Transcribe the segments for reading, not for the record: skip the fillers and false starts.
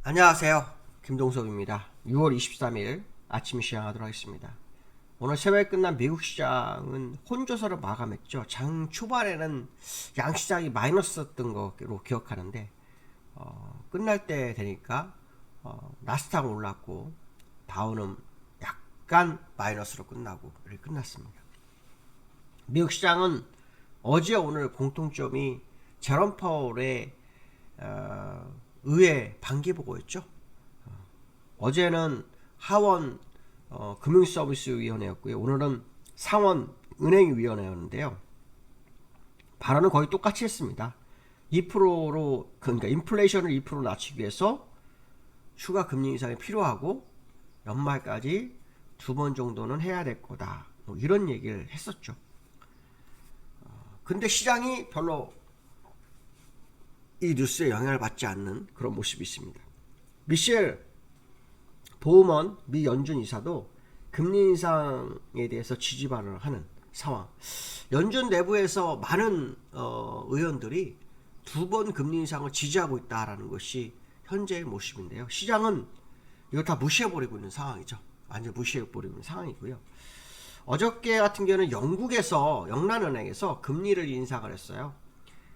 안녕하세요. 김동섭입니다. 6월 23일 아침 시작하도록 하겠습니다. 오늘 새벽에 끝난 미국 시장은 혼조세로 마감했죠. 장 초반에는 양시장이 마이너스였던 거로 기억하는데 끝날 때 되니까 나스닥은 올랐고 다우는 약간 마이너스로 끝나고 이렇게 끝났습니다. 미국 시장은 어제 오늘 공통점이 제롬 파월의 의회 반기보고였죠. 어제는 하원 금융서비스위원회였고요. 오늘은 상원 은행위원회였는데요. 발언은 거의 똑같이 했습니다. 2%로 그러니까 인플레이션을 2% 낮추기 위해서 추가 금리 인상이 필요하고 연말까지 2번 정도는 해야 될 거다. 뭐 이런 얘기를 했었죠. 근데 시장이 별로 이 뉴스에 영향을 받지 않는 그런 모습이 있습니다. 미셸 보우먼 미 연준 이사도 금리 인상에 대해서 지지 발언을 하는 상황. 연준 내부에서 많은 의원들이 2번 금리 인상을 지지하고 있다라는 것이 현재의 모습인데요. 시장은 이거 다 무시해버리고 있는 상황이죠. 완전 무시해버리고 있는 상황이고요. 어저께 같은 경우는 영국에서 영란은행에서 금리를 인상을 했어요.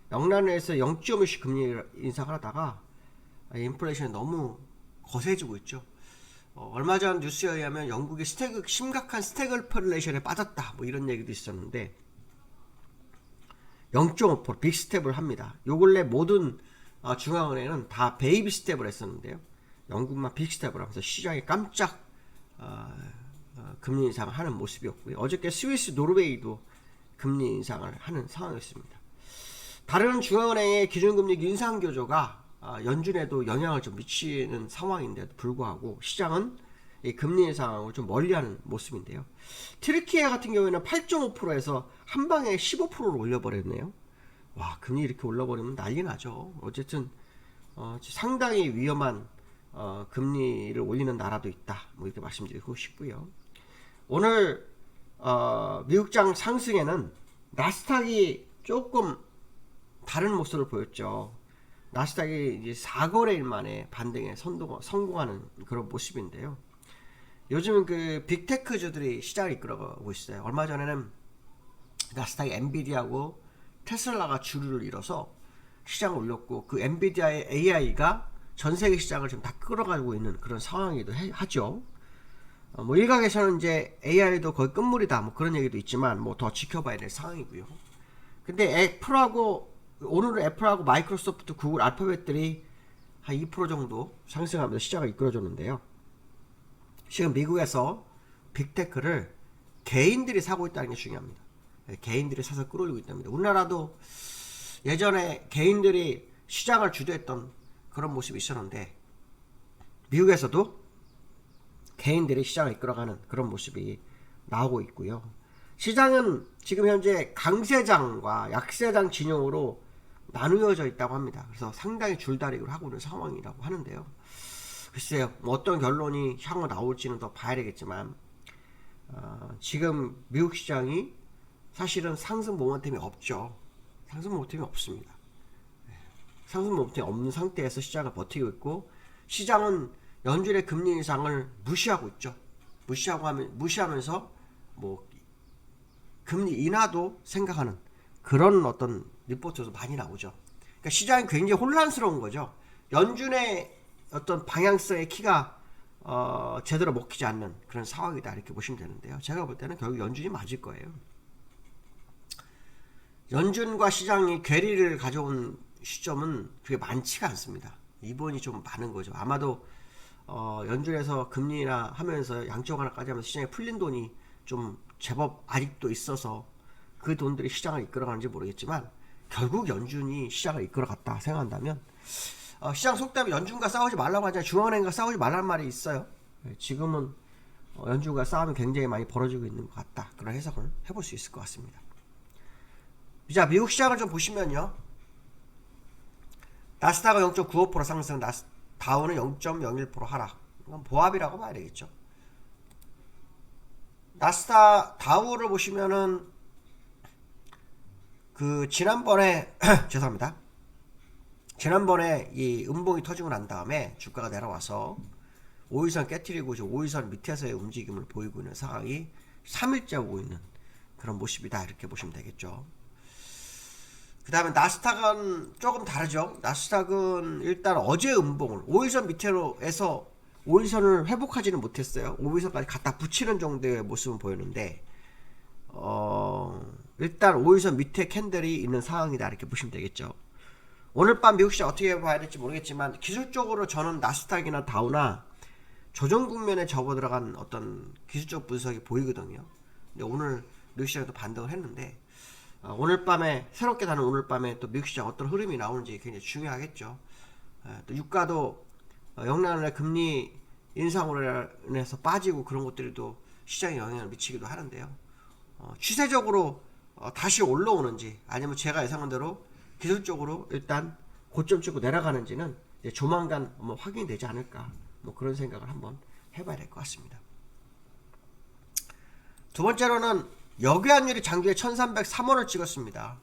영란은행에서 0.5씩 금리 인상을 하다가 인플레이션이 너무 거세지고 있죠. 얼마 전 뉴스에 의하면 영국이 심각한 스태그플레이션에 빠졌다 뭐 이런 얘기도 있었는데 0.5% 빅스텝을 합니다. 요 근래 모든 중앙은행은 다 베이비 스텝을 했었는데요. 영국만 빅스텝을 하면서 시장이 깜짝 금리 인상을 하는 모습이었고요. 어저께 스위스 노르웨이도 금리 인상을 하는 상황이었습니다. 다른 중앙은행의 기준금리 인상 교조가 연준에도 영향을 좀 미치는 상황인데도 불구하고 시장은 이 금리 인상을 좀 멀리하는 모습인데요. 트리키에 같은 경우에는 8.5%에서 한 방에 15%를 올려버렸네요. 와, 금리 이렇게 올라버리면 난리 나죠. 어쨌든 상당히 위험한 금리를 올리는 나라도 있다. 뭐 이렇게 말씀드리고 싶고요. 오늘 미국장 상승에는 나스닥이 조금 다른 모습을 보였죠. 나스닥이 이제 4거래일 만에 반등에 성공하는 그런 모습인데요. 요즘은 그 빅테크주들이 시장을 이끌어가고 있어요. 얼마 전에는 나스닥이 엔비디아하고 테슬라가 주류를 이뤄서 시장을 올렸고 그 엔비디아의 AI가 전 세계 시장을 지금 다 끌어가고 있는 그런 상황이기도 하죠. 뭐 일각에서는 이제 AI도 거의 끝물이다 뭐 그런 얘기도 있지만 뭐 더 지켜봐야 될 상황이고요. 근데 애플하고 오늘은 애플하고 마이크로소프트, 구글, 알파벳들이 한 2% 정도 상승하면서 시장을 이끌어줬는데요. 지금 미국에서 빅테크를 개인들이 사고 있다는 게 중요합니다. 개인들이 사서 끌어올리고 있답니다. 우리나라도 예전에 개인들이 시장을 주도했던 그런 모습이 있었는데 미국에서도 개인들이 시장을 이끌어가는 그런 모습이 나오고 있고요. 시장은 지금 현재 강세장과 약세장 진영으로 나누어져 있다고 합니다. 그래서 상당히 줄다리기를 하고 있는 상황이라고 하는데요. 글쎄요, 뭐 어떤 결론이 향후 나올지는 더 봐야 되겠지만 지금 미국 시장이 사실은 상승 모멘텀이 없죠. 상승 모멘텀이 없습니다. 상승 모멘텀이 없는 상태에서 시장을 버티고 있고 시장은 연준의 금리 인상을 무시하고 있죠. 무시하면서 뭐 금리 인하도 생각하는 그런 어떤 리포트도 많이 나오죠. 그러니까 시장이 굉장히 혼란스러운 거죠. 연준의 어떤 방향성의 키가 제대로 먹히지 않는 그런 상황이다 이렇게 보시면 되는데요. 제가 볼 때는 결국 연준이 맞을 거예요. 연준과 시장이 괴리를 가져온 시점은 그게 많지가 않습니다. 이번이 좀 많은 거죠. 아마도 연준에서 금리나 하면서 양적 완화까지 하면서 시장에 풀린 돈이 좀 제법 아직도 있어서 그 돈들이 시장을 이끌어가는지 모르겠지만 결국 연준이 시장을 이끌어갔다 생각한다면 시장 속담에 연준과 싸우지 말라고 하잖아요. 중앙은행과 싸우지 말라는 말이 있어요. 지금은 연준과 싸움이 굉장히 많이 벌어지고 있는 것 같다. 그런 해석을 해볼 수 있을 것 같습니다. 자, 미국 시장을 좀 보시면요. 나스닥은 0.95% 상승, 다우는 0.01% 하락. 이건 보합이라고 봐야 되겠죠. 다우를 보시면은 지난번에 죄송합니다. 지난번에 이 음봉이 터지고 난 다음에 주가가 내려와서 5일선 깨트리고 5일선 밑에서의 움직임을 보이고 있는 상황이 3일째 오고 있는 그런 모습이다, 이렇게 보시면 되겠죠. 그 다음에 나스닥은 조금 다르죠. 나스닥은 일단 어제 음봉을 5일선 밑으로해서 5일선을 회복하지는 못했어요. 5일선까지 갖다 붙이는 정도의 모습은 보였는데 일단 5일선 밑에 캔들이 있는 상황이다, 이렇게 보시면 되겠죠. 오늘 밤 미국 시장 어떻게 봐야 될지 모르겠지만 기술적으로 저는 나스닥이나 다우나 조정 국면에 접어들어간 어떤 기술적 분석이 보이거든요. 근데 오늘 미국 시장도 반등을 했는데 오늘 밤에 새롭게 다는 오늘 밤에 또 미국 시장 어떤 흐름이 나오는지 굉장히 중요하겠죠. 또 유가도 영란의 금리 인상으로 인해서 빠지고 그런 것들이 또 시장에 영향을 미치기도 하는데요. 추세적으로 다시 올라오는지 아니면 제가 예상한 대로 기술적으로 일단 고점 찍고 내려가는지는 이제 조만간 확인이 되지 않을까, 그런 생각을 한번 해봐야 될 것 같습니다. 두 번째로는 역외환율이 장중에 1303원을 찍었습니다.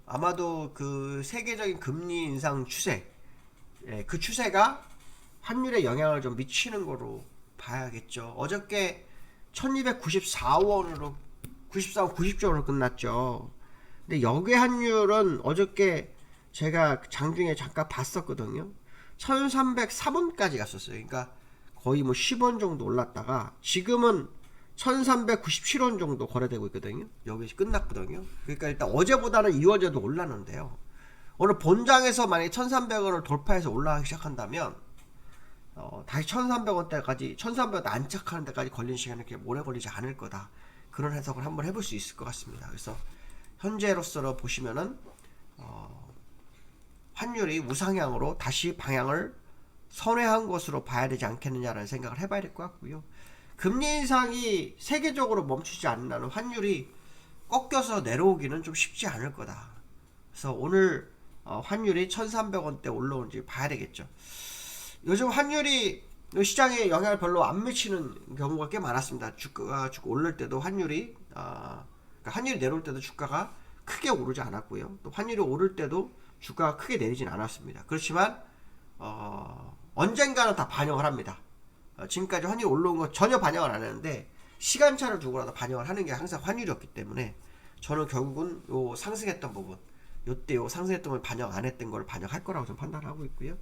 아마도 그 세계적인 금리 인상 추세, 그 추세가 환율에 영향을 좀 미치는 거로 봐야겠죠. 어저께 1294원으로 94원 90조로 끝났죠. 근데 역외환율은 어저께 제가 장중에 잠깐 봤었거든요. 1303원까지 갔었어요. 그러니까 거의 10원 정도 올랐다가 지금은 1397원 정도 거래되고 있거든요. 여기 끝났거든요. 그러니까 일단 어제보다는 이 어제도 올랐는데요. 오늘 본장에서 만약에 1300원을 돌파해서 올라가기 시작한다면 다시 1300원대까지 1300원 안착하는 데까지 걸린 시간이 그렇게 오래 걸리지 않을 거다, 그런 해석을 한번 해볼 수 있을 것 같습니다. 그래서 현재로서 보시면은 환율이 우상향으로 다시 방향을 선회한 것으로 봐야 되지 않겠느냐라는 생각을 해봐야 될 것 같고요. 금리 인상이 세계적으로 멈추지 않는 환율이 꺾여서 내려오기는 좀 쉽지 않을 거다. 그래서 오늘 환율이 1300원대 올라오는지 봐야 되겠죠. 요즘 환율이 시장에 영향을 별로 안 미치는 경우가 꽤 많았습니다. 주가가 오를 때도 환율이 그러니까 환율이 내려올 때도 주가가 크게 오르지 않았고요. 또 환율이 오를 때도 주가가 크게 내리진 않았습니다. 그렇지만 언젠가는 다 반영을 합니다. 지금까지 환율이 올라온 거 전혀 반영을 안 했는데 시간차를 두고라도 반영을 하는 게 항상 환율이었기 때문에 저는 결국은 요 상승했던 부분, 요때 요 상승했던 걸 반영 안 했던 걸 반영할 거라고 좀 판단하고 있고요.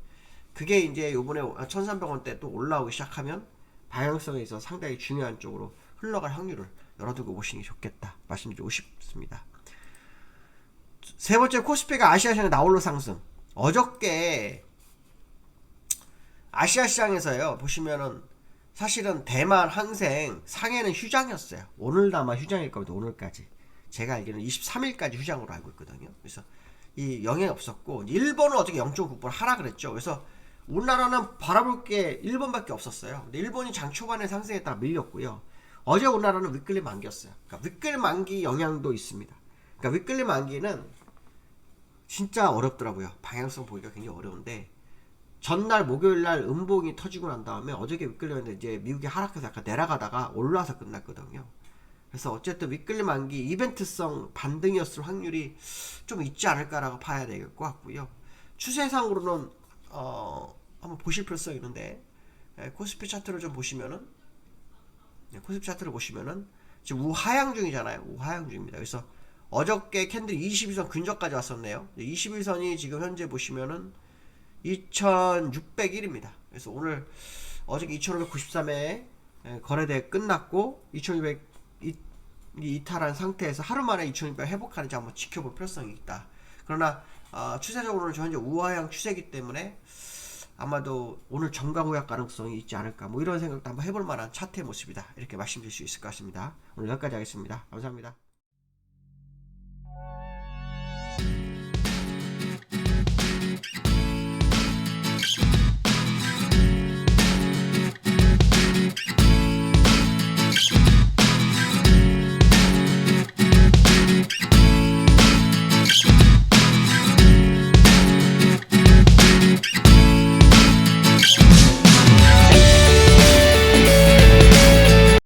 그게 이제 요번에 1300원대 또 올라오기 시작하면 방향성에 있어서 상당히 중요한 쪽으로 흘러갈 확률을 열어두고 보시는 게 좋겠다 말씀드리고 싶습니다. 세 번째, 코스피가 아시아 시장에 나홀로 상승. 어저께 아시아 시장에서요, 보시면은 사실은 대만, 항생, 상해는 휴장이었어요. 오늘 아마 휴장일 겁니다. 오늘까지. 제가 알기로는 23일까지 휴장으로 알고 있거든요. 그래서 이 영향이 없었고, 일본은 어저께 0.9% 하락을 했죠. 그래서 우리나라는 바라볼 게 일본밖에 없었어요. 근데 일본이 장 초반에 상승했다가 밀렸고요. 어제 우리나라는 윗끌리 만기였어요. 그러니까 윗끌리 만기 영향도 있습니다. 그러니까 윗끌리 만기는 진짜 어렵더라고요. 방향성 보기가 굉장히 어려운데, 전날 목요일날 음봉이 터지고 난 다음에 어저께 윗끌리였는데 이제 미국이 하락해서 약간 내려가다가 올라와서 끝났거든요. 그래서 어쨌든 윗끌림 만기 이벤트성 반등이었을 확률이 좀 있지 않을까라고 봐야 될 것 같고요. 추세상으로는 한번 보실 필요성이 있는데, 코스피 차트를 좀 보시면은, 코스피 차트를 보시면은 지금 우하향 중이잖아요. 우하향 중입니다. 그래서 어저께 캔들 21선 근접까지 왔었네요. 21선이 지금 현재 보시면은 2601입니다. 그래서 오늘 어저께 2593에 거래대 끝났고 2200 이탈한 상태에서 하루 만에 2200 회복하는지 한번 지켜볼 필요성이 있다. 그러나 추세적으로는 현재 우하향 추세이기 때문에 아마도 오늘 정강 후약 가능성이 있지 않을까, 이런 생각도 한번 해볼 만한 차트의 모습이다, 이렇게 말씀드릴 수 있을 것 같습니다. 오늘 여기까지 하겠습니다. 감사합니다.